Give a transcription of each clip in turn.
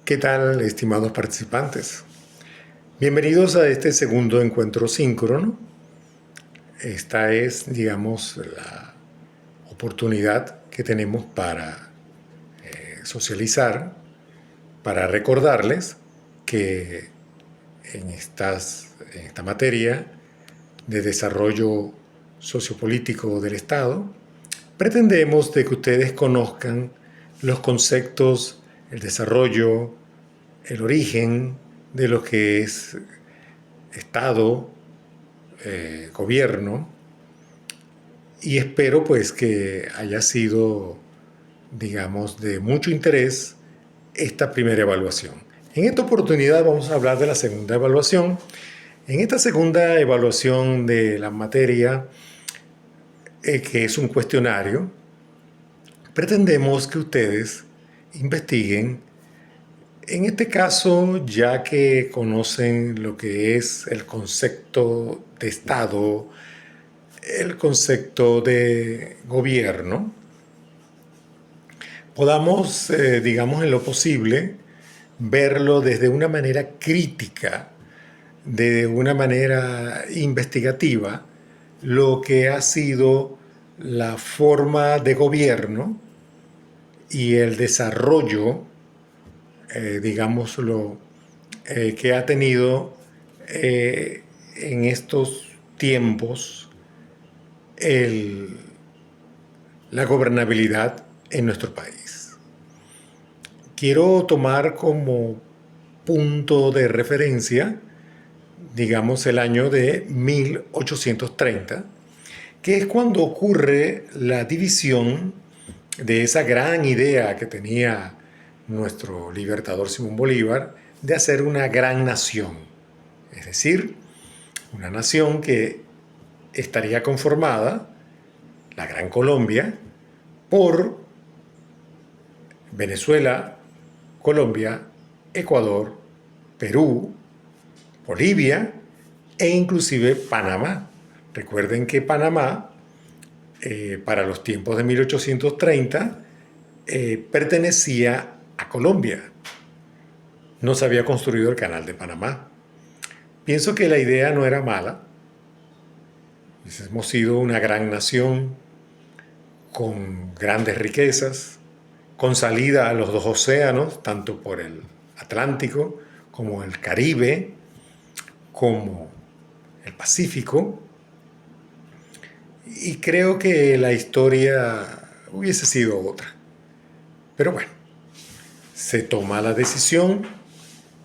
¿Qué tal, estimados participantes? Bienvenidos a este segundo encuentro síncrono. Esta es, digamos, la oportunidad que tenemos para socializar, para recordarles que en esta materia de desarrollo sociopolítico del Estado, pretendemos de que ustedes conozcan los conceptos, el desarrollo, el origen de lo que es Estado, gobierno, y espero pues que haya sido, digamos, de mucho interés esta primera evaluación. En esta oportunidad vamos a hablar de la segunda evaluación. En esta segunda evaluación de la materia, que es un cuestionario, pretendemos que ustedes investiguen, en este caso, ya que conocen lo que es el concepto de Estado, el concepto de gobierno, podamos, digamos, en lo posible, verlo desde una manera crítica, de una manera investigativa, lo que ha sido la forma de gobierno y el desarrollo, digámoslo, que ha tenido en estos tiempos el, la gobernabilidad en nuestro país. Quiero tomar como punto de referencia, digamos, el año de 1830, que es cuando ocurre la división de esa gran idea que tenía nuestro libertador Simón Bolívar de hacer una gran nación, es decir, una nación que estaría conformada, la Gran Colombia, por Venezuela, Colombia, Ecuador, Perú, Bolivia e inclusive Panamá. Recuerden que Panamá, para los tiempos de 1830, pertenecía a Colombia. No se había construido el canal de Panamá. Pienso que la idea no era mala. Hemos sido una gran nación con grandes riquezas, con salida a los dos océanos, tanto por el Atlántico como el Caribe, como el Pacífico, y creo que la historia hubiese sido otra. Pero bueno, se toma la decisión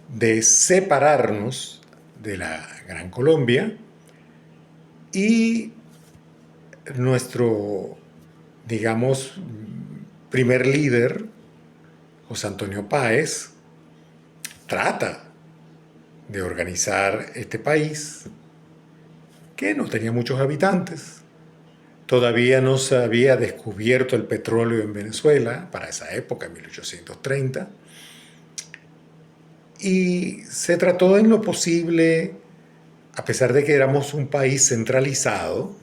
de separarnos de la Gran Colombia y nuestro, digamos, primer líder, José Antonio Páez, trata de organizar este país que no tenía muchos habitantes. Todavía no se había descubierto el petróleo en Venezuela para esa época, en 1830. Y se trató en lo posible, a pesar de que éramos un país centralizado,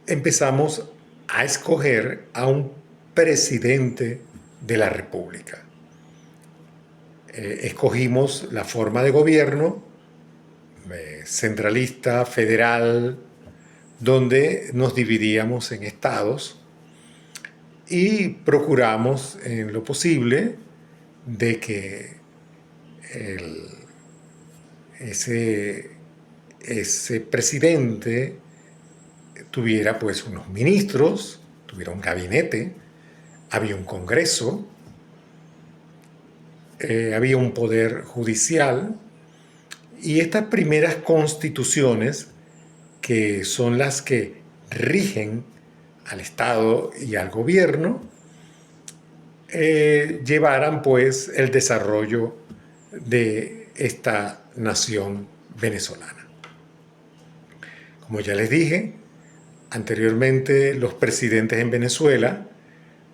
empezamos a escoger a un presidente de la República. Escogimos la forma de gobierno centralista, federal, donde nos dividíamos en estados y procuramos en lo posible de que el, ese, ese presidente tuviera pues unos ministros, tuviera un gabinete, había un congreso, había un poder judicial, y estas primeras constituciones, que son las que rigen al Estado y al gobierno, llevaran pues el desarrollo de esta nación venezolana. Como ya les dije anteriormente, los presidentes en Venezuela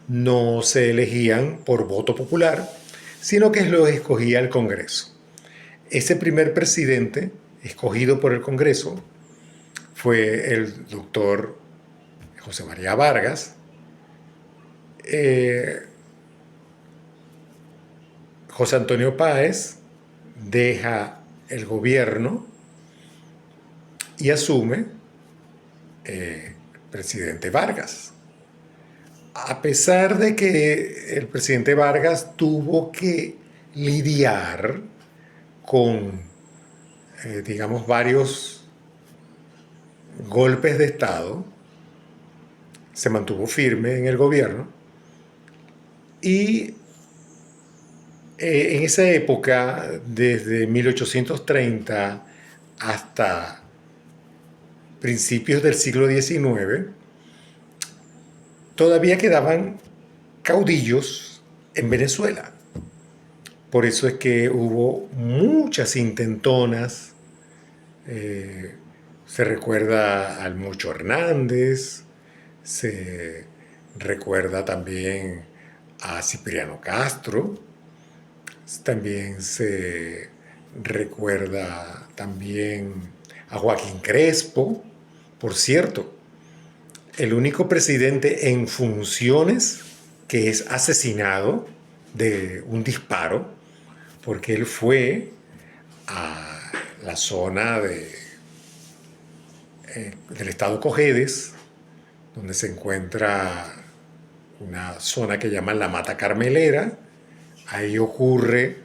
no se elegían por voto popular, sino que los escogía el Congreso. Ese primer presidente escogido por el Congreso fue el doctor José María Vargas, José Antonio Páez deja el gobierno y asume presidente Vargas. A pesar de que el presidente Vargas tuvo que lidiar con, digamos, varios golpes de Estado, se mantuvo firme en el gobierno y en esa época, desde 1830 hasta principios del siglo XIX, todavía quedaban caudillos en Venezuela. Por eso es que hubo muchas intentonas. Se recuerda al Mucho Hernández, se recuerda también a Cipriano Castro, también se recuerda también a Joaquín Crespo. Por cierto, el único presidente en funciones que es asesinado de un disparo, porque él fue a la zona del estado Cojedes, donde se encuentra una zona que llaman la Mata Carmelera. Ahí ocurre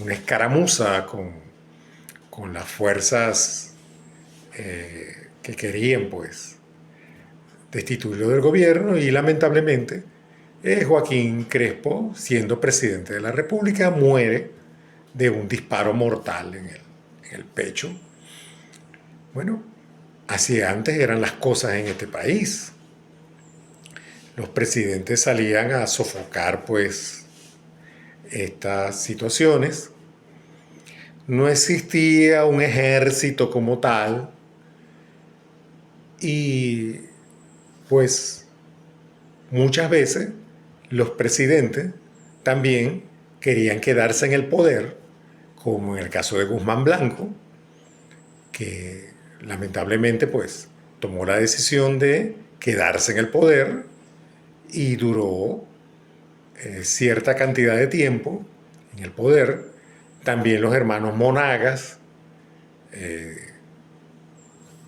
una escaramuza con las fuerzas que querían pues destituirlo del gobierno y lamentablemente Joaquín Crespo, siendo presidente de la República, muere de un disparo mortal en el pecho. Bueno, así antes eran las cosas en este país. Los presidentes salían a sofocar pues estas situaciones. No existía un ejército como tal y pues muchas veces los presidentes también querían quedarse en el poder, como en el caso de Guzmán Blanco, que lamentablemente pues tomó la decisión de quedarse en el poder y duró cierta cantidad de tiempo en el poder. También los hermanos Monagas,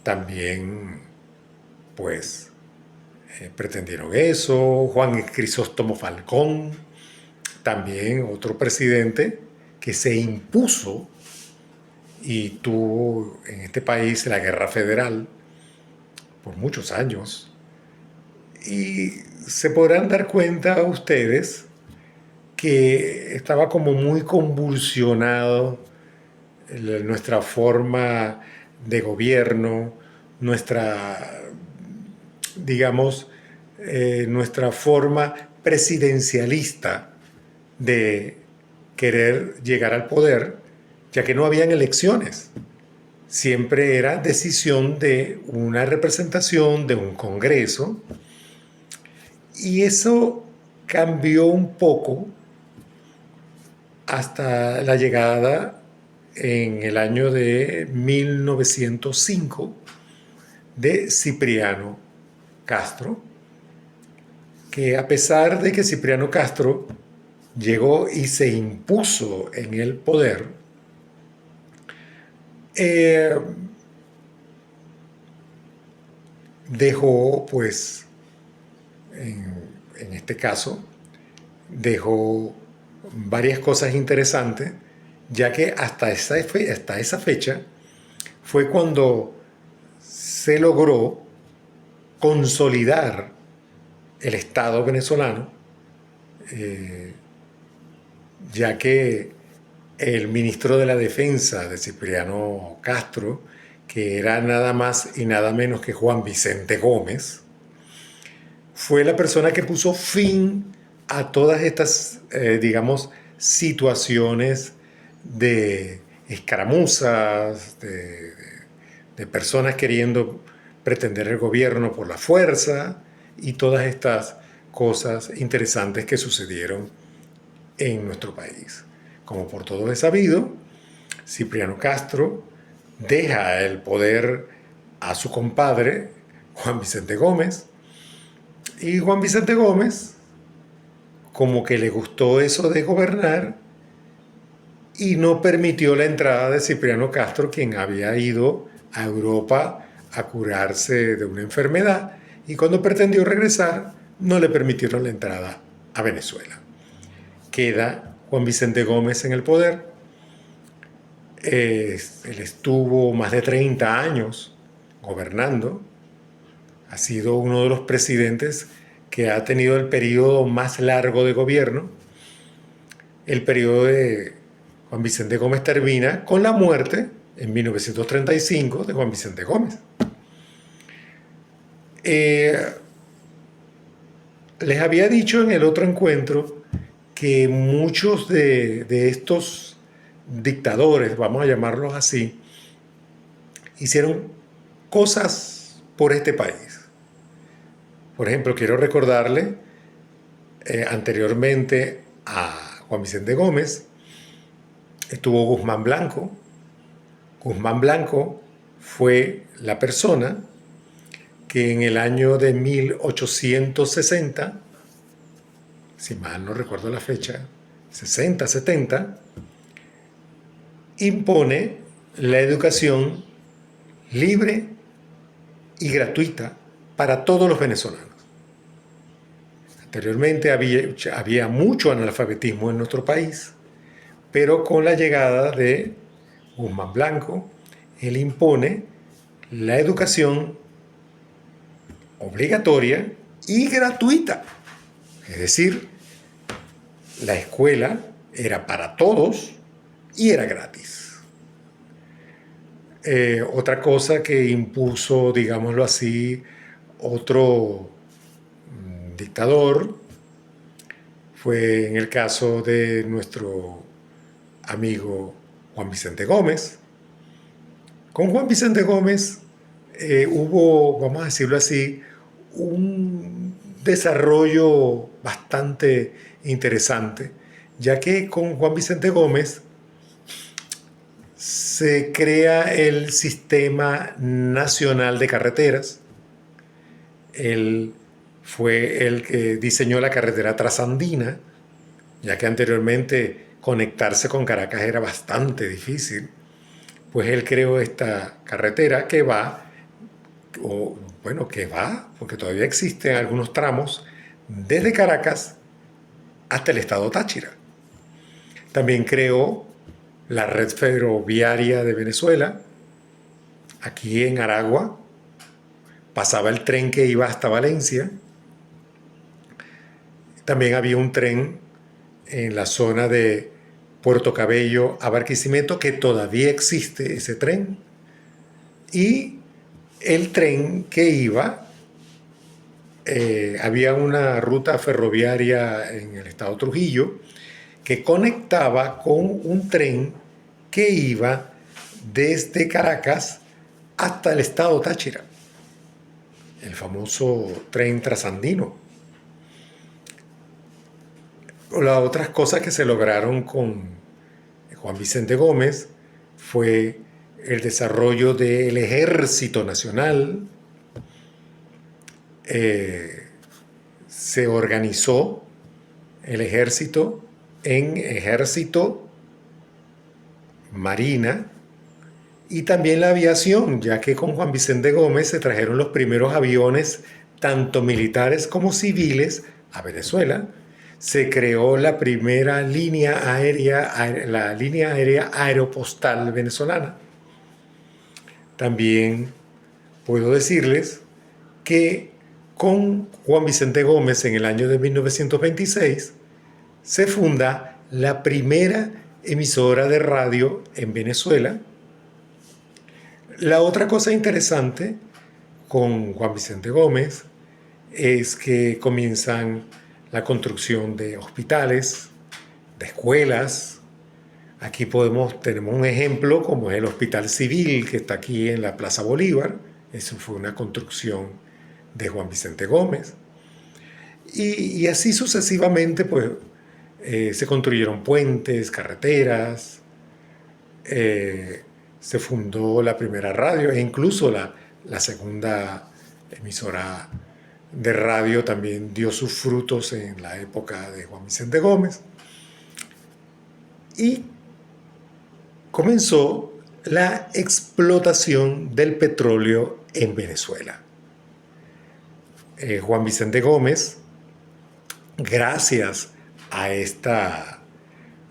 también pues pretendieron eso. Juan Crisóstomo Falcón, también otro presidente que se impuso y tuvo en este país la guerra federal por muchos años. Y se podrán dar cuenta ustedes que estaba como muy convulsionado nuestra forma de gobierno, nuestra, digamos, nuestra forma presidencialista de querer llegar al poder, ya que no habían elecciones. Siempre era decisión de una representación, de un congreso, y eso cambió un poco hasta la llegada en el año de 1905 de Cipriano Castro, que a pesar de que Cipriano Castro llegó y se impuso en el poder, dejó pues en este caso dejó varias cosas interesantes, ya que hasta esa fecha fue cuando se logró consolidar el Estado venezolano, ya que el ministro de la Defensa de Cipriano Castro, que era nada más y nada menos que Juan Vicente Gómez, fue la persona que puso fin a todas estas, digamos, situaciones de escaramuzas, de personas queriendo pretender el gobierno por la fuerza y todas estas cosas interesantes que sucedieron en nuestro país. Como por todos es sabido, Cipriano Castro deja el poder a su compadre, Juan Vicente Gómez, y Juan Vicente Gómez, como que le gustó eso de gobernar y no permitió la entrada de Cipriano Castro, quien había ido a Europa a curarse de una enfermedad, y cuando pretendió regresar no le permitieron la entrada a Venezuela. Queda Juan Vicente Gómez en el poder. Él estuvo más de 30 años gobernando. Ha sido uno de los presidentes que ha tenido el periodo más largo de gobierno. El periodo de Juan Vicente Gómez termina con la muerte en 1935 de Juan Vicente Gómez. Les había dicho en el otro encuentro que muchos de estos dictadores, vamos a llamarlos así, hicieron cosas por este país. Por ejemplo, quiero recordarle anteriormente a Juan Vicente Gómez, estuvo Guzmán Blanco. Guzmán Blanco fue la persona que en el año de 1860, si mal no recuerdo la fecha, 60, 70, impone la educación libre y gratuita para todos los venezolanos. Anteriormente había mucho analfabetismo en nuestro país, pero con la llegada de Guzmán Blanco, él impone la educación obligatoria y gratuita. Es decir, la escuela era para todos y era gratis. Otra cosa que impuso, digámoslo así, otro dictador fue en el caso de nuestro amigo Juan Vicente Gómez. Con Juan Vicente Gómez hubo, vamos a decirlo así, un desarrollo bastante interesante, ya que con Juan Vicente Gómez se crea el Sistema Nacional de Carreteras. Él fue el que diseñó la carretera trasandina, ya que anteriormente conectarse con Caracas era bastante difícil. Pues él creó esta carretera que va, porque todavía existen algunos tramos, desde Caracas hasta el estado Táchira. También creó la red ferroviaria de Venezuela. Aquí en Aragua pasaba el tren que iba hasta Valencia. También había un tren en la zona de Puerto Cabello a Barquisimeto, que todavía existe ese tren. Y el tren que iba, había una ruta ferroviaria en el estado Trujillo que conectaba con un tren que iba desde Caracas hasta el estado Táchira, el famoso tren trasandino. Las otras cosas que se lograron con Juan Vicente Gómez fue el desarrollo del Ejército Nacional. Se organizó el ejército en ejército, marina y también la aviación, ya que con Juan Vicente Gómez se trajeron los primeros aviones, tanto militares como civiles, a Venezuela. Se creó la primera línea aérea, la línea aérea aeropostal venezolana. También puedo decirles que con Juan Vicente Gómez en el año de 1926 se funda la primera emisora de radio en Venezuela. La otra cosa interesante con Juan Vicente Gómez es que comienzan la construcción de hospitales, de escuelas. Aquí tenemos un ejemplo como es el Hospital Civil que está aquí en la Plaza Bolívar. Eso fue una construcción de Juan Vicente Gómez. Y así sucesivamente, pues, se construyeron puentes, carreteras, se fundó la primera radio e incluso la segunda emisora de radio también dio sus frutos en la época de Juan Vicente Gómez. Y comenzó la explotación del petróleo en Venezuela. Juan Vicente Gómez, gracias a,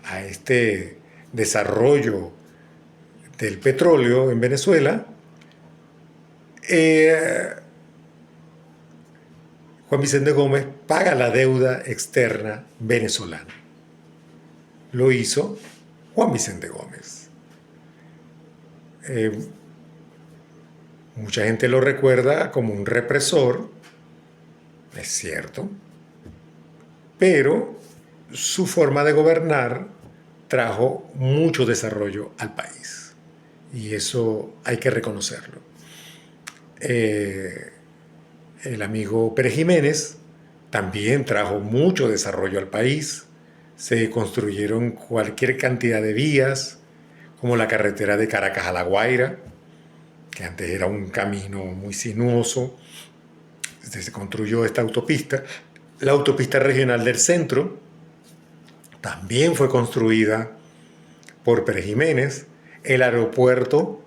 a este desarrollo del petróleo en Venezuela, Juan Vicente Gómez paga la deuda externa venezolana. Lo hizo Juan Vicente Gómez. Mucha gente lo recuerda como un represor, es cierto, pero su forma de gobernar trajo mucho desarrollo al país y eso hay que reconocerlo. El amigo Pérez Jiménez también trajo mucho desarrollo al país. Se construyeron cualquier cantidad de vías, como la carretera de Caracas a La Guaira, que antes era un camino muy sinuoso. Se construyó esta autopista. La autopista regional del centro también fue construida por Pérez Jiménez. El aeropuerto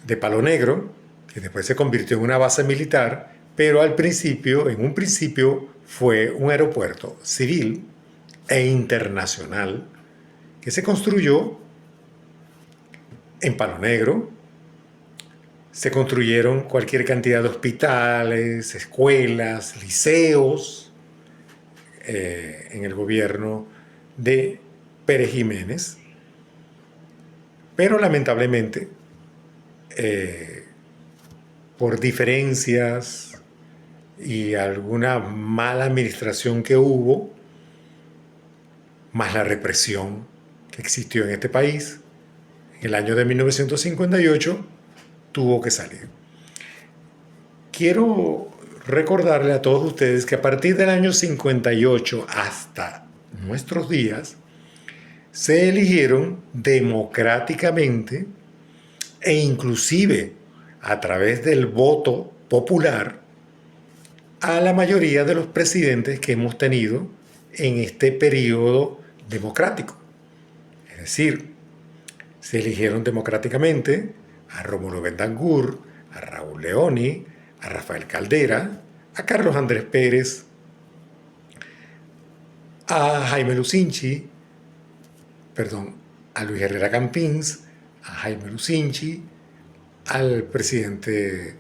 de Palo Negro, que después se convirtió en una base militar, pero al principio, en un principio, fue un aeropuerto civil e internacional que se construyó en Palo Negro. Se construyeron cualquier cantidad de hospitales, escuelas, liceos en el gobierno de Pérez Jiménez. Pero lamentablemente, por diferencias y alguna mala administración que hubo, más la represión que existió en este país, en el año de 1958 tuvo que salir. Quiero recordarle a todos ustedes que a partir del año 58 hasta nuestros días, se eligieron democráticamente e inclusive a través del voto popular a la mayoría de los presidentes que hemos tenido en este periodo democrático. Es decir, se eligieron democráticamente a Rómulo Betancourt, a Raúl Leoni, a Rafael Caldera, a Carlos Andrés Pérez, a Jaime Lucinchi, a Luis Herrera Campins, a Jaime Lucinchi, al presidente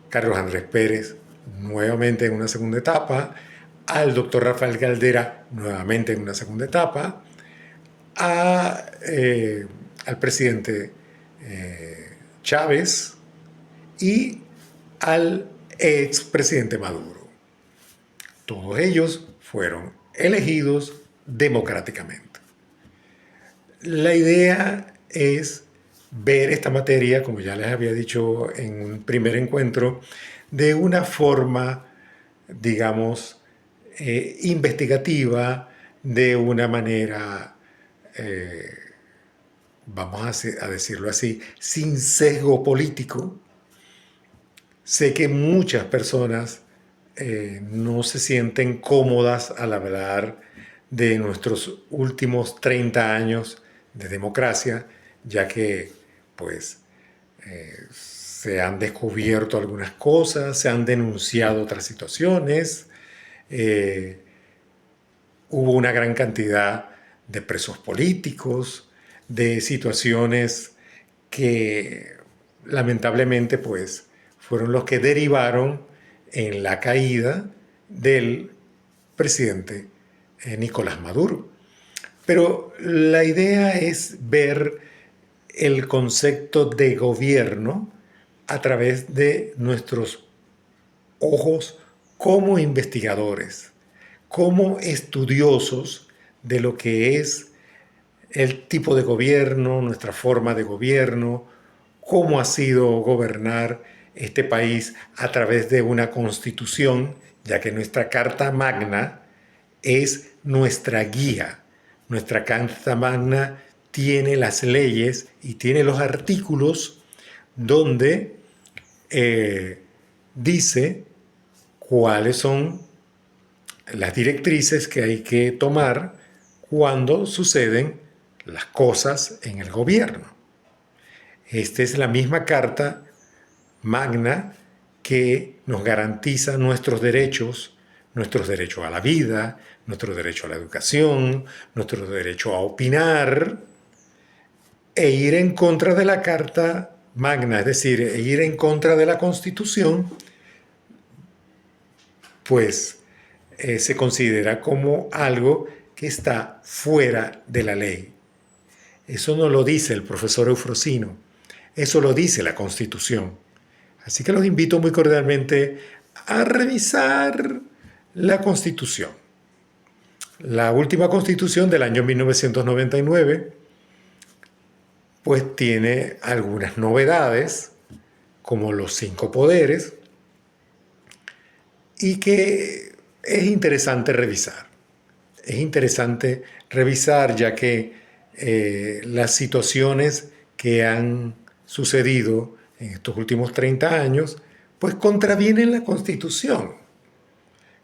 Carlos Andrés Pérez, nuevamente en una segunda etapa, al doctor Rafael Caldera, nuevamente en una segunda etapa, al presidente Chávez y al expresidente Maduro. Todos ellos fueron elegidos democráticamente. La idea es ver esta materia, como ya les había dicho en un primer encuentro, de una forma, digamos, investigativa, de una manera, vamos a decirlo así, sin sesgo político. Sé que muchas personas no se sienten cómodas al hablar de nuestros últimos 30 años de democracia, ya que pues se han descubierto algunas cosas, se han denunciado otras situaciones, hubo una gran cantidad de presos políticos, de situaciones que lamentablemente pues fueron los que derivaron en la caída del presidente Nicolás Maduro. Pero la idea es ver el concepto de gobierno a través de nuestros ojos como investigadores, como estudiosos de lo que es el tipo de gobierno, nuestra forma de gobierno, cómo ha sido gobernar este país a través de una constitución, ya que nuestra Carta Magna es nuestra guía. Nuestra Carta Magna tiene las leyes y tiene los artículos donde dice cuáles son las directrices que hay que tomar cuando suceden las cosas en el gobierno. Esta es la misma carta magna que nos garantiza nuestros derechos a la vida, nuestro derecho a la educación, nuestro derecho a opinar, e ir en contra de la Carta Magna, es decir, ir en contra de la Constitución, pues se considera como algo que está fuera de la ley. Eso no lo dice el profesor Eufrosino, eso lo dice la Constitución. Así que los invito muy cordialmente a revisar la Constitución. La última Constitución del año 1999 pues tiene algunas novedades, como los 5 poderes, y que es interesante revisar. Es interesante revisar ya que las situaciones que han sucedido en estos últimos 30 años, pues contravienen la Constitución.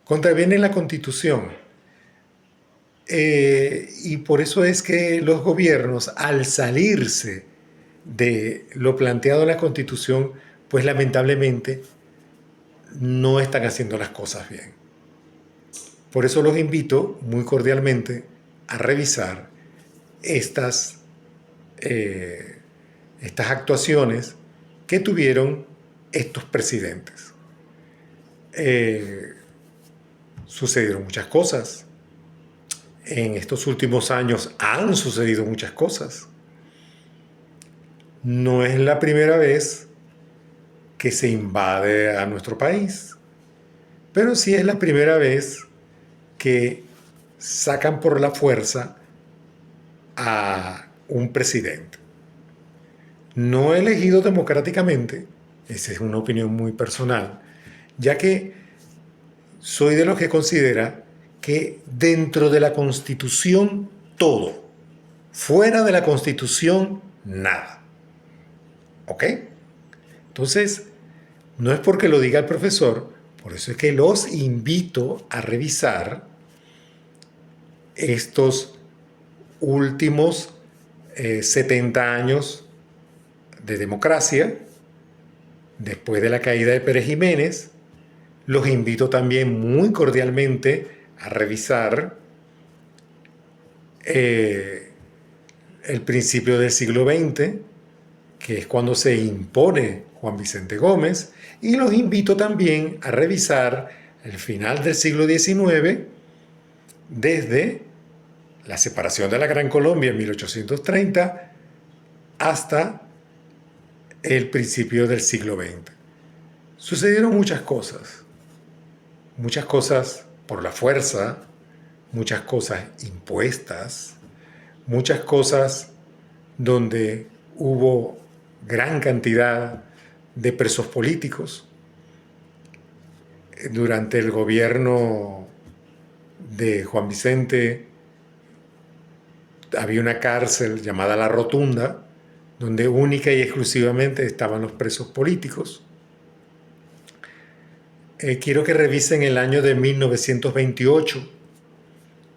Contravienen la Constitución. Y por eso es que los gobiernos, al salirse de lo planteado en la Constitución, pues lamentablemente no están haciendo las cosas bien. Por eso los invito muy cordialmente a revisar estas actuaciones que tuvieron estos presidentes. Sucedieron muchas cosas. En estos últimos años han sucedido muchas cosas. No es la primera vez que se invade a nuestro país, pero sí es la primera vez que sacan por la fuerza a un presidente. No elegido democráticamente, esa es una opinión muy personal, ya que soy de los que considera que dentro de la Constitución todo, fuera de la Constitución nada. ¿Ok? Entonces, no es porque lo diga el profesor, por eso es que los invito a revisar estos últimos 70 años de democracia, después de la caída de Pérez Jiménez. Los invito también muy cordialmente a revisar el principio del siglo XX, que es cuando se impone Juan Vicente Gómez, y los invito también a revisar el final del siglo XIX, desde la separación de la Gran Colombia en 1830 hasta el principio del siglo XX. Sucedieron muchas cosas por la fuerza, muchas cosas impuestas, muchas cosas donde hubo gran cantidad de presos políticos. Durante el gobierno de Juan Vicente había una cárcel llamada La Rotunda, donde única y exclusivamente estaban los presos políticos. Quiero que revisen el año de 1928,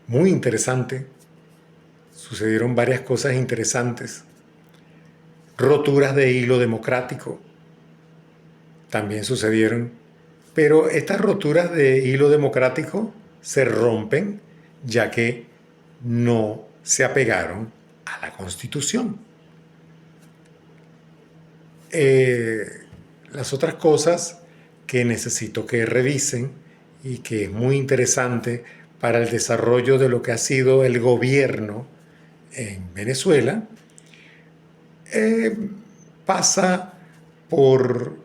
muy interesante. Sucedieron varias cosas interesantes. Roturas de hilo democrático también sucedieron, pero estas roturas de hilo democrático se rompen ya que no se apegaron a la Constitución. Las otras cosas que necesito que revisen y que es muy interesante para el desarrollo de lo que ha sido el gobierno en Venezuela, pasa por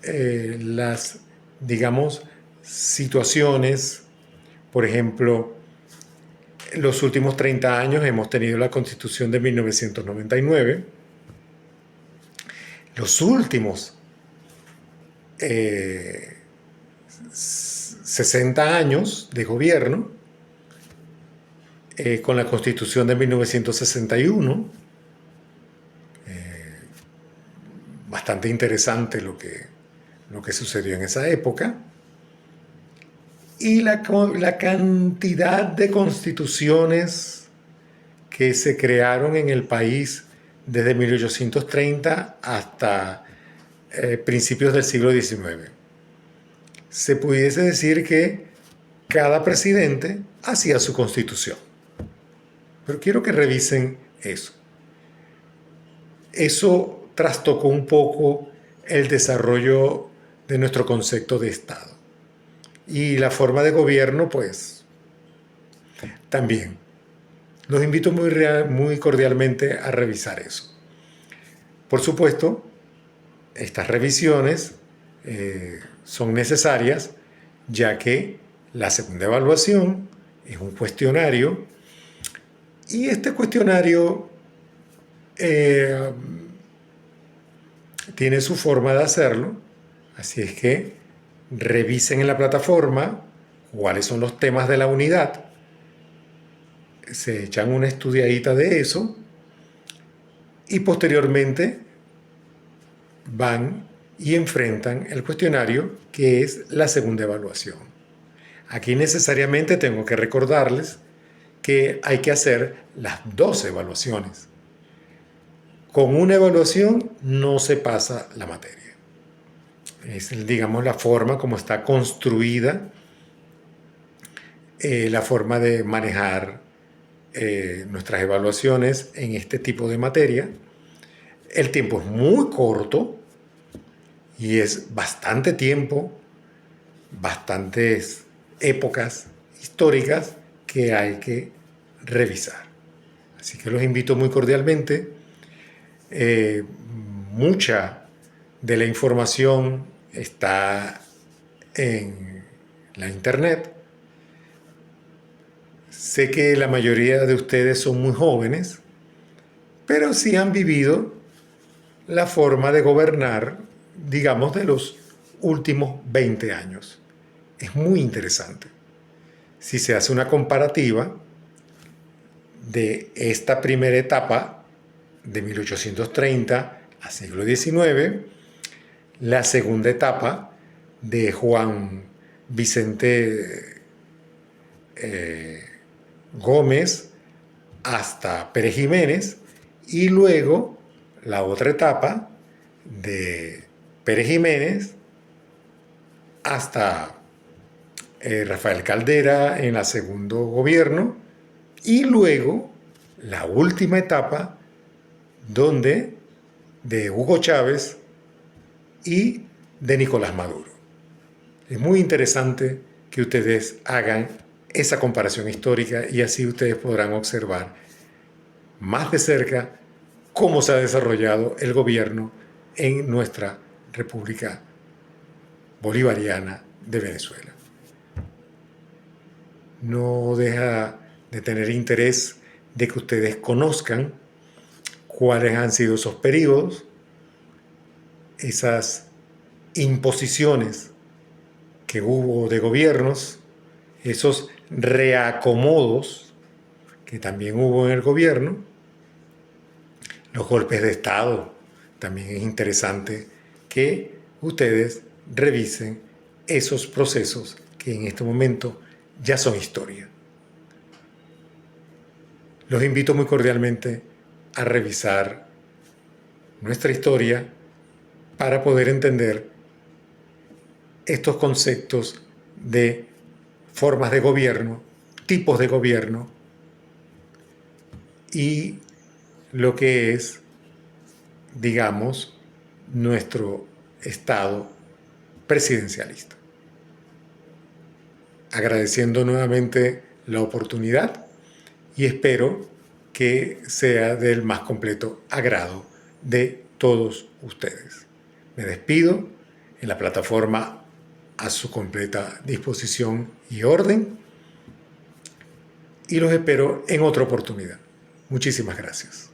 las, digamos, situaciones. Por ejemplo, los últimos 30 años hemos tenido la Constitución de 1999. Los últimos 60 años de gobierno, con la Constitución de 1961, bastante interesante lo que sucedió en esa época, y la cantidad de constituciones que se crearon en el país desde 1830 hasta principios del siglo XIX. Se pudiese decir que cada presidente hacía su constitución. Pero quiero que revisen eso. Eso trastocó un poco el desarrollo de nuestro concepto de Estado. Y la forma de gobierno, pues, también. Los invito muy cordialmente a revisar eso. Por supuesto, estas revisiones son necesarias, ya que la segunda evaluación es un cuestionario y este cuestionario tiene su forma de hacerlo, así es que revisen en la plataforma cuáles son los temas de la unidad, se echan una estudiadita de eso y posteriormente van y enfrentan el cuestionario, que es la segunda evaluación. Aquí necesariamente tengo que recordarles que hay que hacer las dos evaluaciones. Con una evaluación no se pasa la materia. Es, digamos, la forma como está construida, la forma de manejar nuestras evaluaciones en este tipo de materia. El tiempo es muy corto y es bastante tiempo, bastantes épocas históricas que hay que revisar. Así que los invito muy cordialmente. Mucha de la información está en la internet. Sé que la mayoría de ustedes son muy jóvenes, pero sí han vivido la forma de gobernar, digamos, de los últimos 20 años. Es muy interesante. Si se hace una comparativa de esta primera etapa de 1830 a siglo XIX, la segunda etapa de Juan Vicente Gómez hasta Pérez Jiménez, y luego la otra etapa de Pérez Jiménez hasta Rafael Caldera en el segundo gobierno, y luego la última etapa de Hugo Chávez y de Nicolás Maduro. Es muy interesante que ustedes hagan esa comparación histórica y así ustedes podrán observar más de cerca cómo se ha desarrollado el gobierno en nuestra República Bolivariana de Venezuela. No deja de tener interés de que ustedes conozcan cuáles han sido esos periodos, esas imposiciones que hubo de gobiernos, esos reacomodos que también hubo en el gobierno, los golpes de Estado. También es interesante que ustedes revisen esos procesos que en este momento ya son historia. Los invito muy cordialmente a revisar nuestra historia para poder entender estos conceptos de formas de gobierno, tipos de gobierno y lo que es, digamos, nuestro Estado presidencialista. Agradeciendo nuevamente la oportunidad y espero que sea del más completo agrado de todos ustedes. Me despido en la plataforma a su completa disposición y orden y los espero en otra oportunidad. Muchísimas gracias.